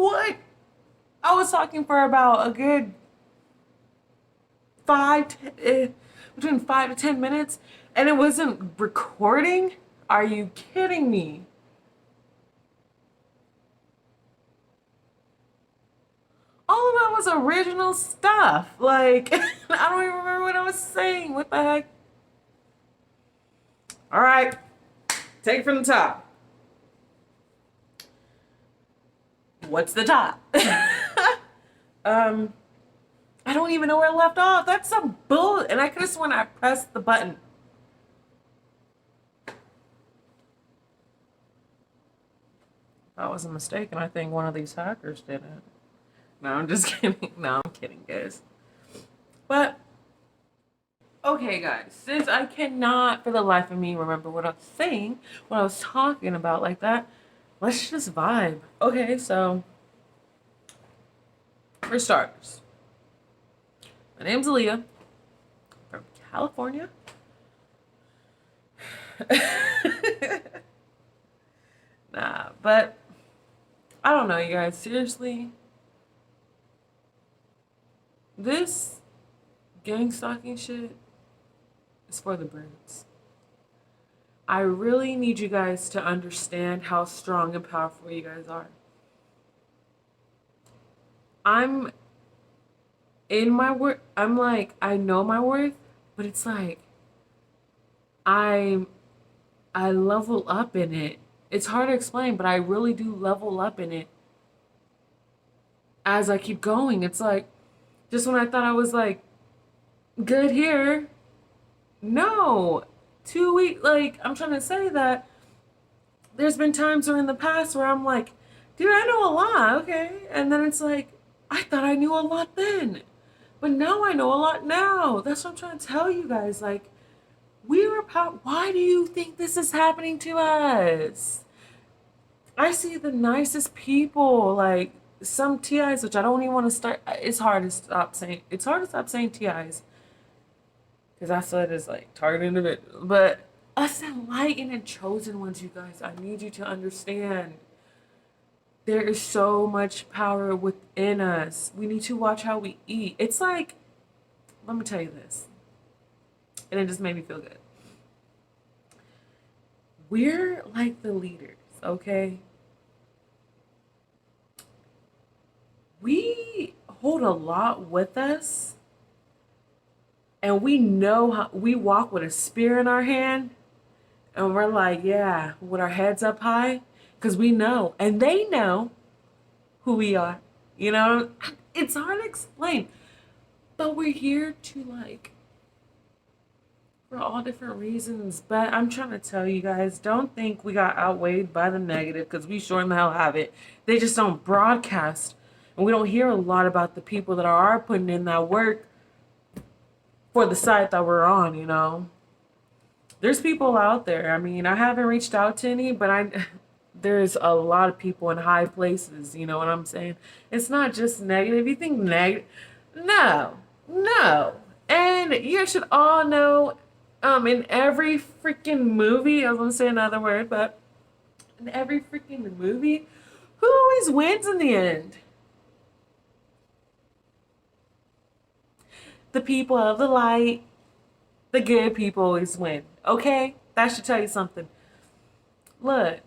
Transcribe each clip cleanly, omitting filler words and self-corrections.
What? I was talking for about a good between 5 to 10 minutes, and it wasn't recording. Are you kidding me? All of that was original stuff. Like, I don't even remember what I was saying. What the heck? All right, take it from the top. What's the top? um, I don't even know where I left off. That's some bull. And I could have sworn I pressed the button. That was a mistake, and I think one of these hackers did it. No, I'm just kidding. No, I'm kidding, guys. But, okay, guys, since I cannot for the life of me remember what I was saying, what I was talking about like that, let's just vibe. Okay, so, for starters, my name's Aaliyah, from California. Nah, but I don't know, you guys. Seriously, this gang stalking shit is for the birds. I really need you guys to understand how strong and powerful you guys are. I'm in my worth. I'm like, I know my worth, but it's like I'm I level up in it. It's hard to explain, but I really do level up in it as I keep going. It's like just when I thought I was like good here, no. 2 weeks, like I'm trying to say that there's been times in the past where I'm like, dude, I know a lot, okay? And then it's like, I thought I knew a lot then. But now I know a lot now. That's what I'm trying to tell you guys. Like, we were why do you think this is happening to us? I see the nicest people, like some TIs, which I don't even want to start. It's hard to stop saying TIs because I saw it as like target individuals. But us enlightened and chosen ones, you guys, I need you to understand. There is so much power within us. We need to watch how we eat. It's like, let me tell you this, and it just made me feel good. We're like the leaders, okay? We hold a lot with us, and we know how we walk with a spear in our hand, and we're like, yeah, with our heads up high, because we know, and they know who we are. You know, it's hard to explain, but we're here to like for all different reasons. But I'm trying to tell you guys, don't think we got outweighed by the negative because we sure in the hell have it. They just don't broadcast, and we don't hear a lot about the people that are putting in that work for the site that we're on. You know, there's people out there. I mean, I haven't reached out to any, but there's a lot of people in high places. You know what I'm saying? It's not just negative. You think negative? No, no. And you should all know, in every freaking movie, I was gonna say another word, but in every freaking movie, who always wins in the end? The people of the light, the good people always win. Okay? That should tell you something. Look,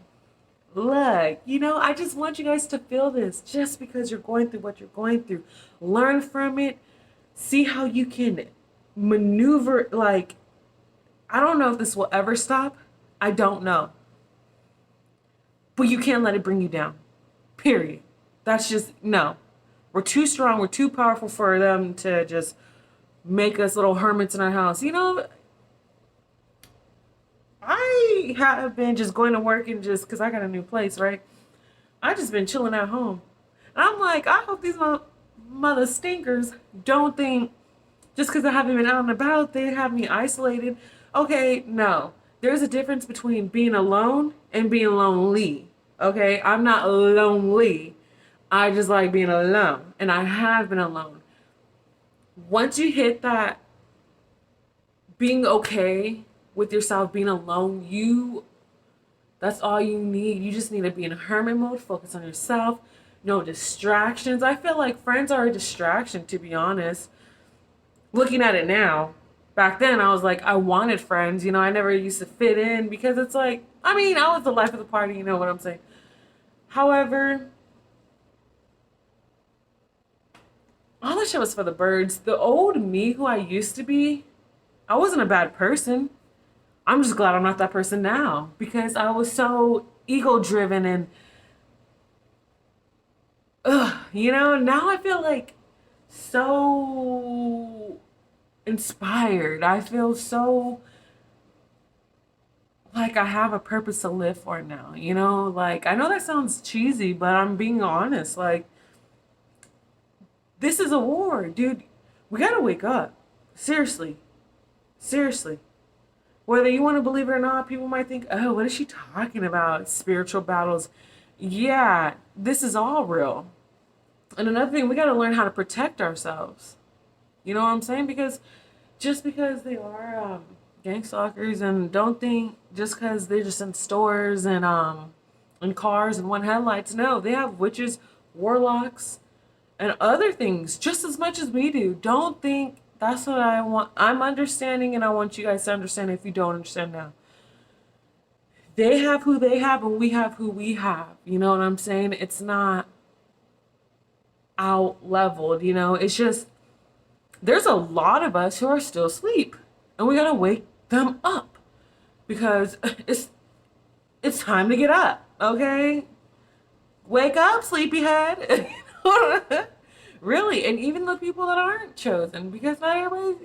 look, I just want you guys to feel this just because you're going through what you're going through. Learn from it. See how you can maneuver. Like, I don't know if this will ever stop. I don't know. But you can't let it bring you down. Period. That's just, no. We're too strong. We're too powerful for them to just make us little hermits in our house. I have been just going to work and just, because I got a new place, right? I just been chilling at home. And I'm like, I hope these mother stinkers don't think just because I haven't been out and about, they have me isolated. Okay, no. There's a difference between being alone and being lonely. Okay? I'm not lonely. I just like being alone. And I have been alone. Once you hit that being okay with yourself, being alone, that's all you need. You just need to be in hermit mode, focus on yourself, no distractions. I feel like friends are a distraction, to be honest. Looking at it now, back then I was like, I wanted friends. I never used to fit in because it's like, I mean, I was the life of the party, you know what I'm saying? However, all that shit was for the birds. The old me who I used to be, I wasn't a bad person. I'm just glad I'm not that person now because I was so ego driven and, now I feel like so inspired. I feel so like I have a purpose to live for now, Like, I know that sounds cheesy, but I'm being honest. Like, this is a war, dude. We gotta wake up. Seriously. Seriously. Whether you want to believe it or not, people might think, oh, what is she talking about? Spiritual battles. Yeah, this is all real. And another thing, we got to learn how to protect ourselves. You know what I'm saying? Because just because they are gang stalkers, and don't think just because they're just in stores and in cars and one headlights. No, they have witches, warlocks, and other things just as much as we do. Don't think that's what I want. I'm understanding, and I want you guys to understand if you don't understand now. They have who they have, and we have who we have. You know what I'm saying? It's not out leveled, It's just there's a lot of us who are still asleep, and we gotta wake them up because it's time to get up. Okay, wake up, sleepyhead. Really, and even the people that aren't chosen, because not everybody's,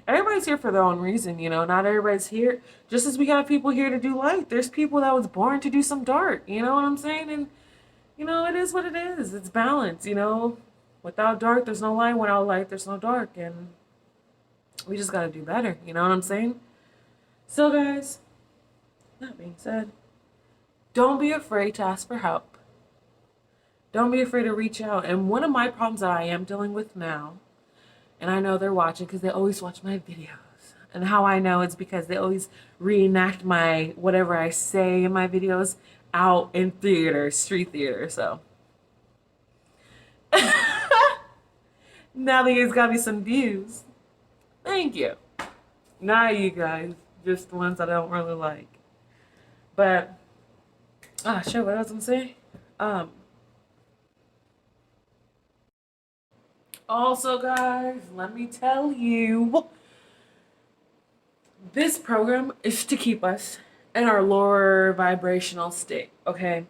everybody's here for their own reason, Not everybody's here. Just as we have people here to do light, there's people that was born to do some dark. You know what I'm saying? And it is what it is. It's balance. Without dark, there's no light. Without light, there's no dark, and we just gotta do better. You know what I'm saying? So, guys, that being said, don't be afraid to ask for help. Don't be afraid to reach out. And one of my problems that I am dealing with now, and I know they're watching because they always watch my videos. And how I know it's because they always reenact my whatever I say in my videos out in theater, street theater. So now that you guys got me some views. Thank you. Not you guys, just the ones that I don't really like. But shit, what else I'm saying? Also, guys, let me tell you, this program is to keep us in our lower vibrational state, okay?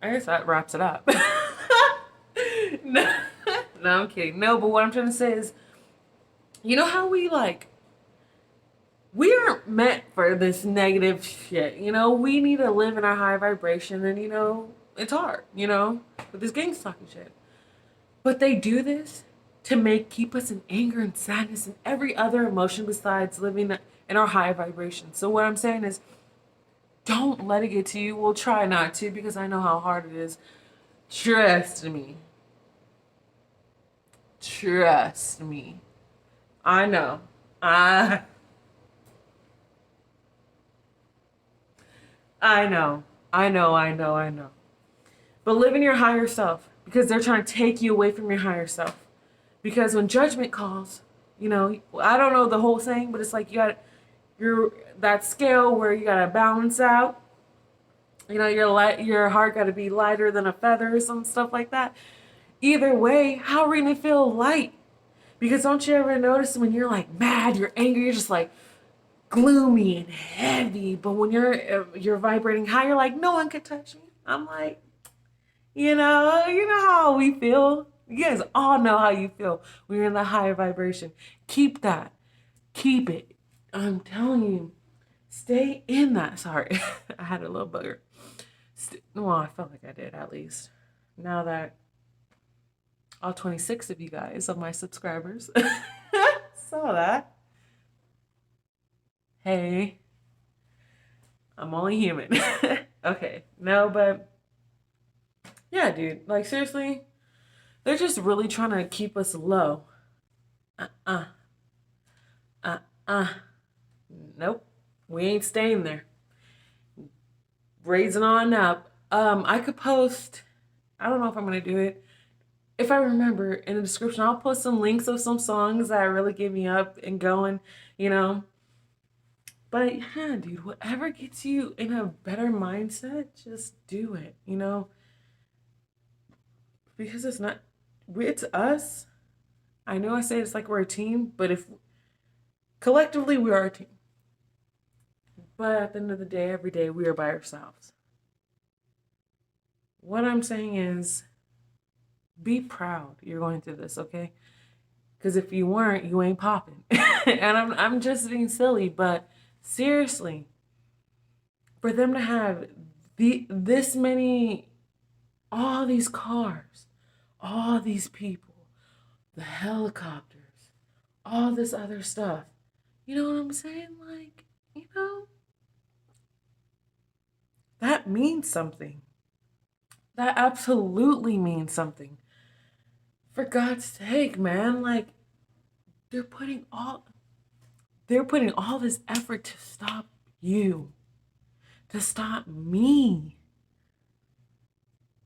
I guess that wraps it up. No, no, I'm kidding. No, but what I'm trying to say is, you know how we aren't meant for this negative shit, We need to live in our high vibration, and, it's hard, with this gang stalking shit. But they do this to keep us in anger and sadness and every other emotion besides living in our high vibration. So what I'm saying is, don't let it get to you. We'll try not to because I know how hard it is. Trust me. Trust me. I know. I know. I know. But live in your higher self because they're trying to take you away from your higher self. Because when judgment calls, I don't know the whole saying, but it's like you're that scale where you gotta balance out. Your heart gotta be lighter than a feather or some stuff like that. Either way, how are you gonna feel light? Because don't you ever notice when you're like mad, you're angry, you're just like gloomy and heavy. But when you're vibrating high, you're like, no one can touch me. I'm like, you know how we feel. You guys all know how you feel when you're in the higher vibration. Keep that. Keep it. I'm telling you. Stay in that. Sorry. I had a little bugger. Well, I felt like I did at least. Now that all 26 of you guys, of my subscribers, saw that. Hey, I'm only human. Okay. No, but yeah, dude. Like, seriously, they're just really trying to keep us low. Uh-uh. Uh-uh. Nope. We ain't staying there. raising on up. I could post, I don't know if I'm gonna do it. If I remember in the description, I'll post some links of some songs that really get me up and going, you know. But yeah, dude, whatever gets you in a better mindset, just do it, you know? Because it's not, it's us. I know I say it's like we're a team, but if collectively we are a team. But at the end of the day, every day we are by ourselves. What I'm saying is be proud you're going through this, okay? Because if you weren't, you ain't popping. And I'm just being silly, but seriously, for them to have this many, all these cars, all these people, the helicopters, all this other stuff, you know what I'm saying? Like, you know, that means something. That absolutely means something. For God's sake, man, like they're putting all they're putting all this effort to stop you, to stop me.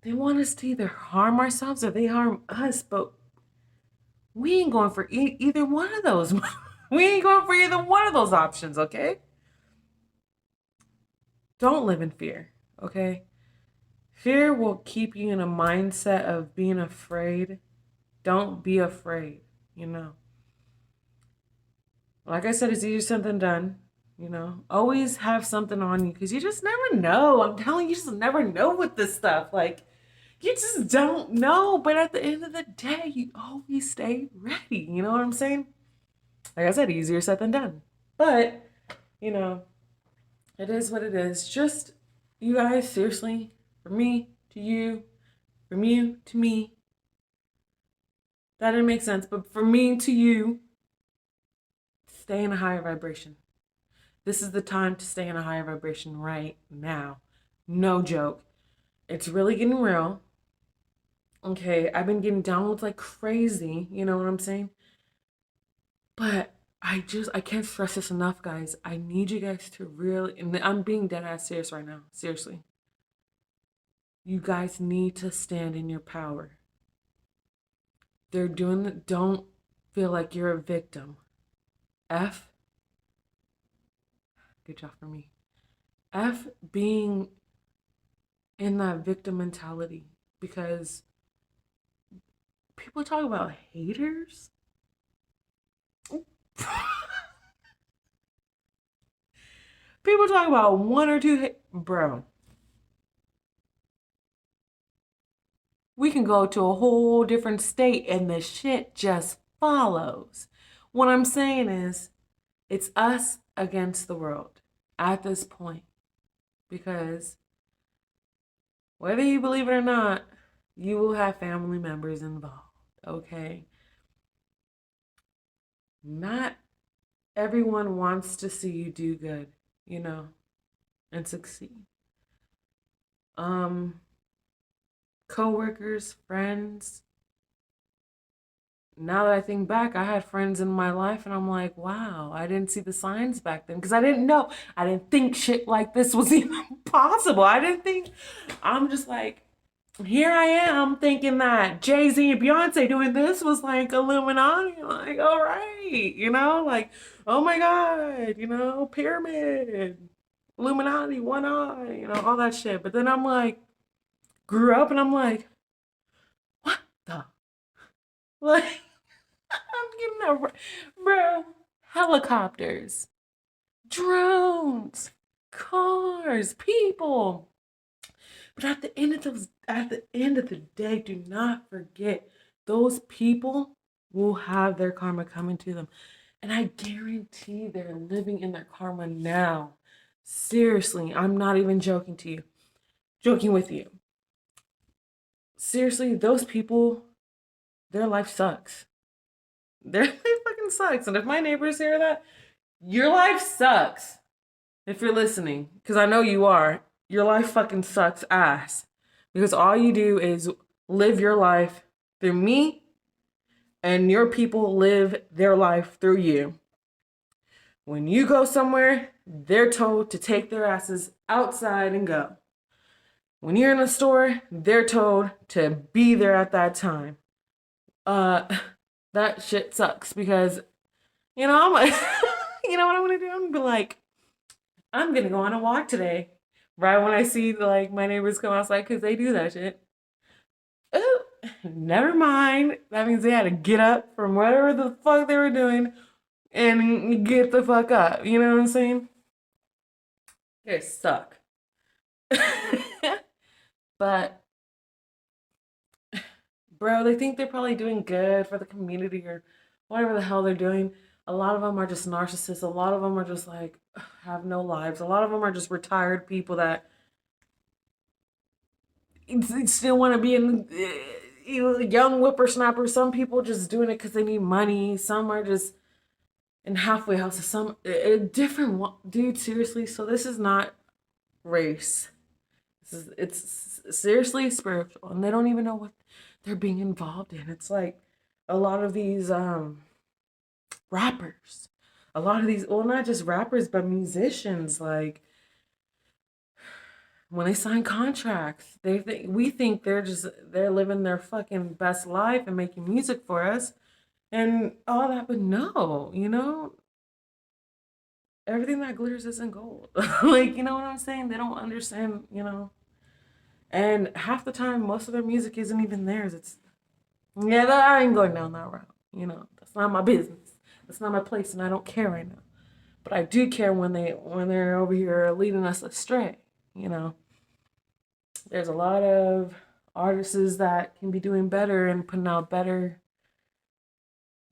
They want us to either harm ourselves or they harm us, but we ain't going for either one of those. We ain't going for either one of those options, okay? Don't live in fear, okay? Fear will keep you in a mindset of being afraid. Don't be afraid, you know. Like I said, it's easier said than done. You know, always have something on you because you just never know. I'm telling you, you just never know with this stuff. Like, you just don't know. But at the end of the day, you always stay ready. You know what I'm saying? Like I said, easier said than done. But, you know, it is what it is. Just, you guys, seriously, from me to you, from you to me, that didn't make sense. But from me to you, stay in a higher vibration. This is the time to stay in a higher vibration right now. No joke. It's really getting real. Okay, I've been getting downloads like crazy, you know what I'm saying? But I can't stress this enough, guys. I need you guys to really, and I'm being dead ass serious right now. Seriously. You guys need to stand in your power. Don't feel like you're a victim. F, good job for me. F being in that victim mentality because people talk about haters. People talk about one or two, bro. We can go to a whole different state and the shit just follows. What I'm saying is, it's us against the world at this point because whether you believe it or not, you will have family members involved, okay? Not everyone wants to see you do good, you know, and succeed. Um, Coworkers, friends. Now that I think back, I had friends in my life and I'm like, wow, I didn't see the signs back then because I didn't know. I didn't think shit like this was even possible. I didn't think, I'm just like, here I am thinking that Jay-Z and Beyonce doing this was like Illuminati. Like, all right, you know, like, oh my God, you know, pyramid, Illuminati, one eye, you know, all that shit. But then I'm like, grew up and I'm like, what the? Like, I'm getting that, bro. Helicopters, drones, cars, people. But at the end of the day, do not forget those people will have their karma coming to them. And I guarantee they're living in their karma now. Seriously, I'm not even joking with you. Seriously, those people, their life sucks. Their life fucking sucks. And if my neighbors hear that, your life sucks. If you're listening, because I know you are, your life fucking sucks ass. Because all you do is live your life through me, and your people live their life through you. When you go somewhere, they're told to take their asses outside and go. When you're in a store, they're told to be there at that time. Uh, that shit sucks because, I'm like, you know what I'm gonna do? I'm gonna be like, I'm gonna go on a walk today. Right when I see like my neighbors come outside because they do that shit. Oh, never mind. That means they had to get up from whatever the fuck they were doing and get the fuck up. You know what I'm saying? They suck. But bro, they think they're probably doing good for the community or whatever the hell they're doing. A lot of them are just narcissists. A lot of them are just like have no lives. A lot of them are just retired people that still want to be in, young whippersnappers. Some people just doing it because they need money. Some are just in halfway houses. Some different dude. Seriously, so this is not race. It's seriously spiritual, and they don't even know what they're being involved in. It's like a lot of these rappers, a lot of these, well, not just rappers, but musicians. Like when they sign contracts, we think they're living their fucking best life and making music for us and all that, but no, everything that glitters isn't gold. Like, you know what I'm saying? They don't understand. And half the time, most of their music isn't even theirs. Yeah, I ain't going down that route. That's not my business. That's not my place, and I don't care right now. But I do care when they're over here leading us astray. You know, there's a lot of artists that can be doing better and putting out better,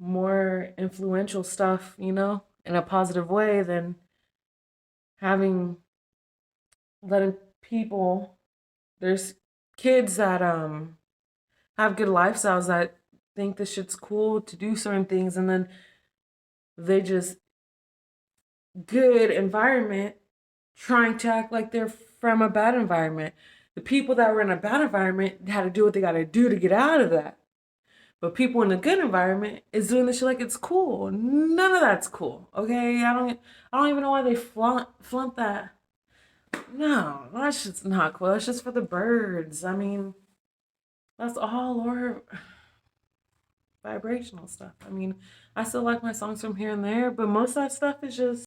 more influential stuff. In a positive way than having letting people. There's kids that have good lifestyles that think this shit's cool to do certain things, and then they just good environment trying to act like they're from a bad environment. The people that were in a bad environment had to do what they got to do to get out of that. But people in a good environment is doing this shit like it's cool. None of that's cool. Okay, I don't even know why they flaunt that. No, that's just not cool. That's just for the birds. I mean, that's all or vibrational stuff. I mean, I still like my songs from here and there, but most of that stuff is just